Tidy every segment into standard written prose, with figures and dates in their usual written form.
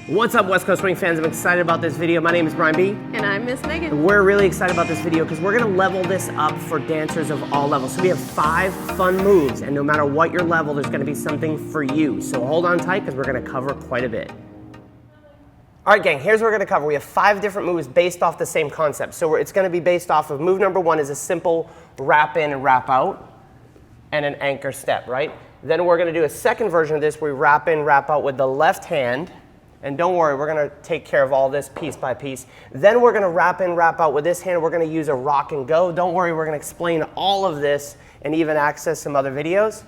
What's up, West Coast Swing fans? I'm excited about this video. My name is Brian B. And I'm Miss Megan. We're really excited about this video because we're gonna level this up for dancers of all levels. So we have 5 fun moves, and no matter what your level, there's gonna be something for you. So hold on tight because we're gonna cover quite a bit. All right, gang, here's what we're gonna cover. We have 5 different moves based off the same concept. So it's gonna be based off of move number 1 is a simple wrap in and wrap out and an anchor step, right? Then we're gonna do a second version of this where we wrap in, wrap out with the left hand. And don't worry, we're gonna take care of all this piece by piece. Then we're gonna wrap in, wrap out with this hand. We're gonna use a rock and go. Don't worry, we're gonna explain all of this and even access some other videos.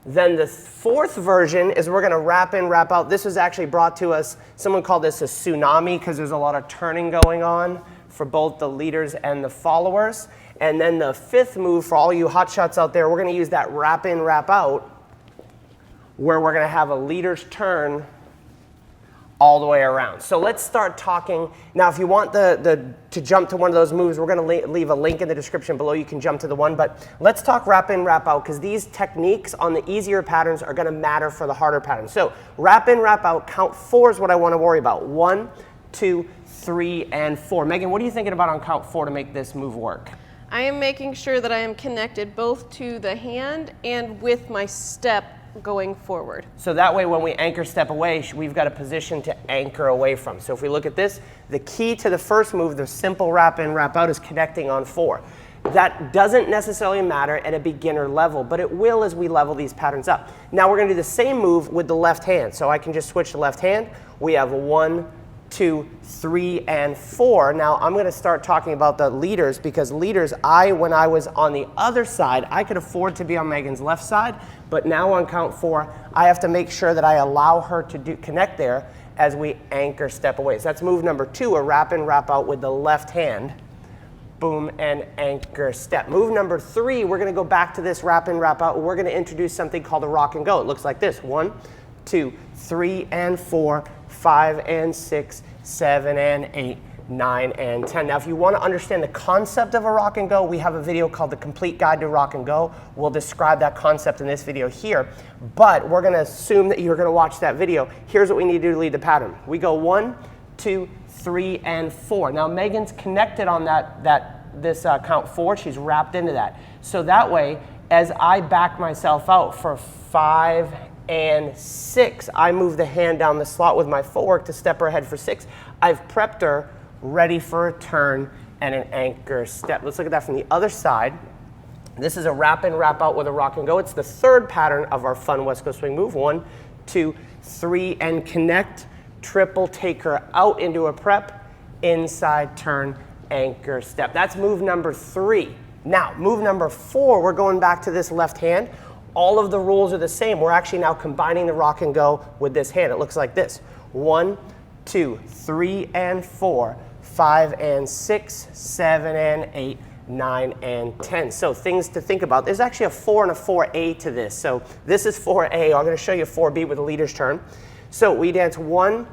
Then the 4th version is we're gonna wrap in, wrap out. This was actually brought to us, someone called this a tsunami because there's a lot of turning going on for both the leaders and the followers. And then the 5th move for all you hotshots out there, we're gonna use that wrap in, wrap out where we're gonna have a leader's turn all the way around. So let's start talking. Now, if you want to jump to one of those moves, we're going to leave a link in the description below. You can jump to the one. But let's talk wrap in, wrap out, because these techniques on the easier patterns are going to matter for the harder patterns. So wrap in, wrap out, count 4 is what I want to worry about. 1, 2, 3, and 4. Megan, what are you thinking about on count 4 to make this move work? I am making sure that I am connected both to the hand and with my step going forward. So that way when we anchor step away, we've got a position to anchor away from. So if we look at this, the key to the first move, the simple wrap in, wrap out, is connecting on 4. That doesn't necessarily matter at a beginner level, but it will as we level these patterns up. Now we're going to do the same move with the left hand. So I can just switch to left hand. We have 1, 2, 3, and 4. Now I'm going to start talking about the leaders because leaders, when I was on the other side, I could afford to be on Megan's left side, but now on count 4, I have to make sure that I allow her to connect there as we anchor step away. So that's move number 2, a wrap in, wrap out with the left hand. Boom, and anchor step. Move number 3, we're going to go back to this wrap in, wrap out. We're going to introduce something called a rock and go. It looks like this. 1, 2, 3, and 4, 5, and 6, 7, and 8, 9, and 10. Now, if you want to understand the concept of a rock and go, we have a video called The Complete Guide to Rock and Go. We'll describe that concept in this video here, but we're going to assume that you're going to watch that video. Here's what we need to do to lead the pattern. We go 1, 2, 3, and 4. Now, Megan's connected on this count 4. She's wrapped into that. So that way, as I back myself out for 5 and 6, I move the hand down the slot with my footwork to step her ahead for 6. I've prepped her ready for a turn and an anchor step. Let's look at that from the other side. This is a wrap in, wrap out with a rock and go. It's the 3rd pattern of our fun West Coast swing move. 1, 2, 3, and connect. Triple, take her out into a prep, inside turn, anchor step. That's move number 3. Now, move number 4, we're going back to this left hand. All of the rules are the same. We're actually now combining the rock and go with this hand. It looks like this. 1, 2, 3, and 4, 5, and 6, 7, and 8, 9, and 10. So things to think about. There's actually a 4 and a 4A to this. So this is 4A. I'm going to show you 4B with the leader's turn. So we dance 1,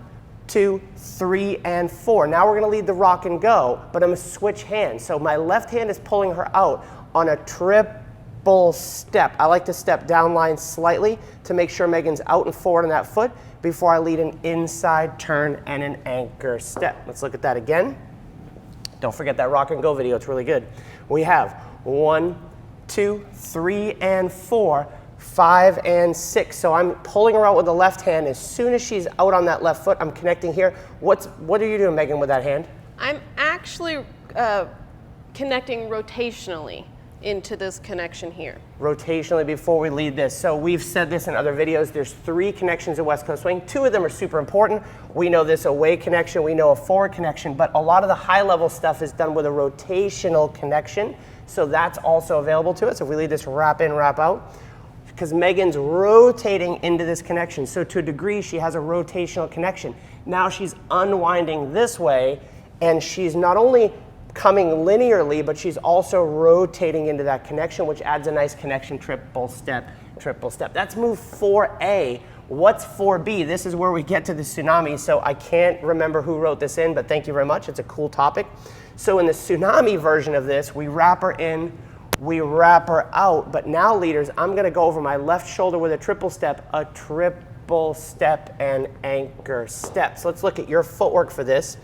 2, 3, and 4. Now we're going to lead the rock and go, but I'm going to switch hands. So my left hand is pulling her out on a triple step. I like to step down line slightly to make sure Megan's out and forward on that foot before I lead an inside turn and an anchor step. Let's look at that again. Don't forget that rock and go video. It's really good. We have 1, 2, 3, and 4, 5, and 6. So I'm pulling her out with the left hand. As soon as she's out on that left foot, I'm connecting here. What are you doing, Megan, with that hand? I'm actually connecting rotationally into this connection here. Rotationally before we lead this. So we've said this in other videos. There's 3 connections in West Coast swing. 2 of them are super important. We know this away connection. We know a forward connection. But a lot of the high level stuff is done with a rotational connection. So that's also available to us if we lead this wrap in, wrap out. Because Megan's rotating into this connection. So to a degree, she has a rotational connection. Now she's unwinding this way, and she's not only coming linearly, but she's also rotating into that connection, which adds a nice connection, triple step, triple step. That's move 4A. What's 4B? This is where we get to the tsunami. So I can't remember who wrote this in, but thank you very much. It's a cool topic. So in the tsunami version of this, we wrap her in, we wrap her out. But now, leaders, I'm going to go over my left shoulder with a triple step, a triple triple step and anchor step. So let's look at your footwork for this.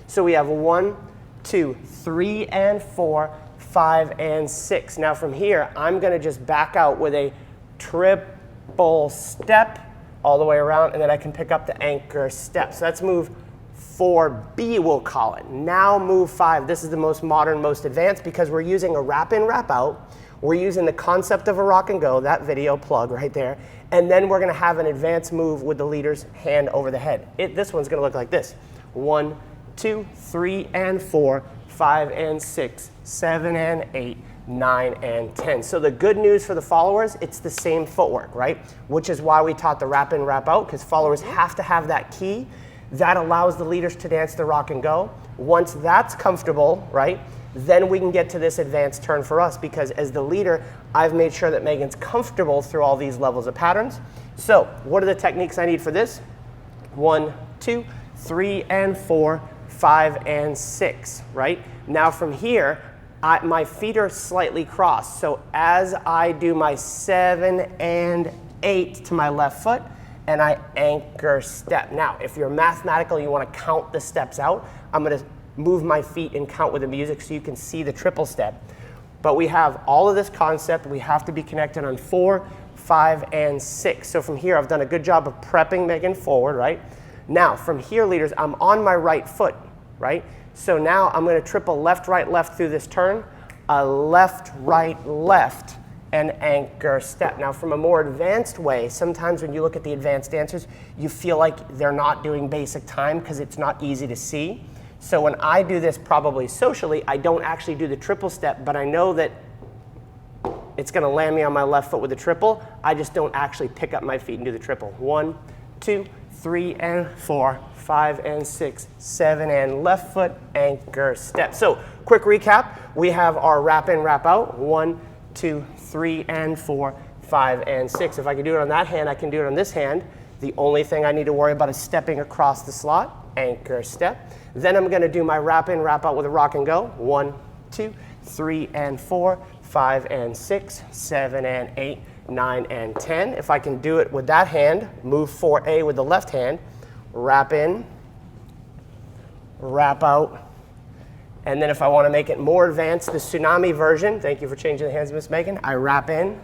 So we have 1, 2, 3, and 4, 5, and 6. Now from here, I'm going to just back out with a triple step all the way around, and then I can pick up the anchor step. So that's move 4B, we'll call it. Now move 5. This is the most modern, most advanced, because we're using a wrap in, wrap out. We're using the concept of a rock and go, that video plug right there. And then we're going to have an advanced move with the leader's hand over the head. This one's going to look like this. 1, 2, 3, and 4, 5, and 6, 7, and 8, 9, and 10. So the good news for the followers, it's the same footwork, right? Which is why we taught the wrap in, wrap out, because followers have to have that key. That allows the leaders to dance the rock and go. Once that's comfortable, right, then we can get to this advanced turn for us, because as the leader, I've made sure that Megan's comfortable through all these levels of patterns. So what are the techniques I need for this? 1, 2, 3, and 4, 5, and 6, right? Now from here, my feet are slightly crossed. So as I do my 7 and 8 to my left foot, and I anchor step. Now, if you're mathematical, you want to count the steps out, I'm going to move my feet and count with the music so you can see the triple step. But we have all of this concept. We have to be connected on 4, 5, and 6. So from here, I've done a good job of prepping Megan forward, right? Now, from here, leaders, I'm on my right foot, right? So now I'm going to triple left, right, left through this turn, a left, right, left, and anchor step. Now, from a more advanced way, sometimes when you look at the advanced dancers, you feel like they're not doing basic time because it's not easy to see. So when I do this probably socially, I don't actually do the triple step, but I know that it's going to land me on my left foot with a triple. I just don't actually pick up my feet and do the triple. 1, 2, 3, and 4, 5, and 6, 7, and left foot, anchor step. So quick recap, we have our wrap in, wrap out. 1, 2, 3, and 4, 5, and 6. If I can do it on that hand, I can do it on this hand. The only thing I need to worry about is stepping across the slot, anchor step. Then I'm going to do my wrap in, wrap out with a rock and go. 1, 2, 3, and 4, 5, and 6, 7, and 8, 9, and 10. If I can do it with that hand, move 4A with the left hand, wrap in, wrap out. And then if I want to make it more advanced, the Tsunami version, thank you for changing the hands, Miss Megan. I wrap in,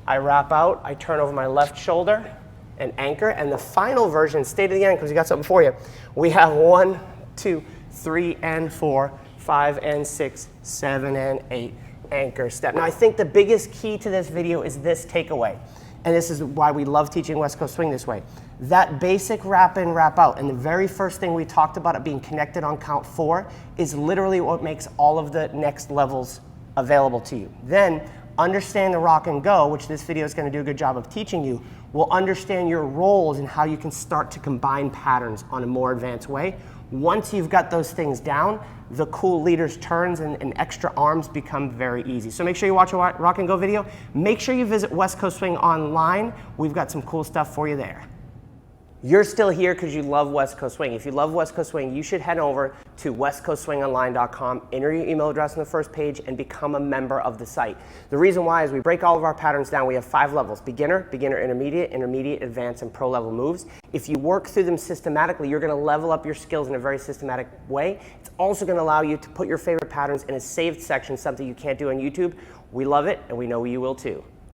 I wrap out, I turn over my left shoulder and anchor. And the final version, stay to the end because we got something for you. We have 1, 2, 3, and 4, 5, and 6, 7, and 8, anchor step. Now I think the biggest key to this video is this takeaway. And this is why we love teaching West Coast Swing this way. That basic wrap in, wrap out, and the very first thing we talked about, it being connected on count 4, is literally what makes all of the next levels available to you. Then, understand the rock and go, which this video is going to do a good job of teaching you, will understand your roles and how you can start to combine patterns on a more advanced way. Once you've got those things down, the cool leader's turns and extra arms become very easy. So make sure you watch a rock and go video. Make sure you visit West Coast Swing online. We've got some cool stuff for you there. You're still here because you love West Coast Swing. If you love West Coast Swing, you should head over to westcoastswingonline.com, enter your email address on the first page, and become a member of the site. The reason why is we break all of our patterns down. We have 5 levels: beginner, beginner intermediate, intermediate, advanced, and pro level moves. If you work through them systematically, you're going to level up your skills in a very systematic way. It's also going to allow you to put your favorite patterns in a saved section, something you can't do on YouTube. We love it, and we know you will too.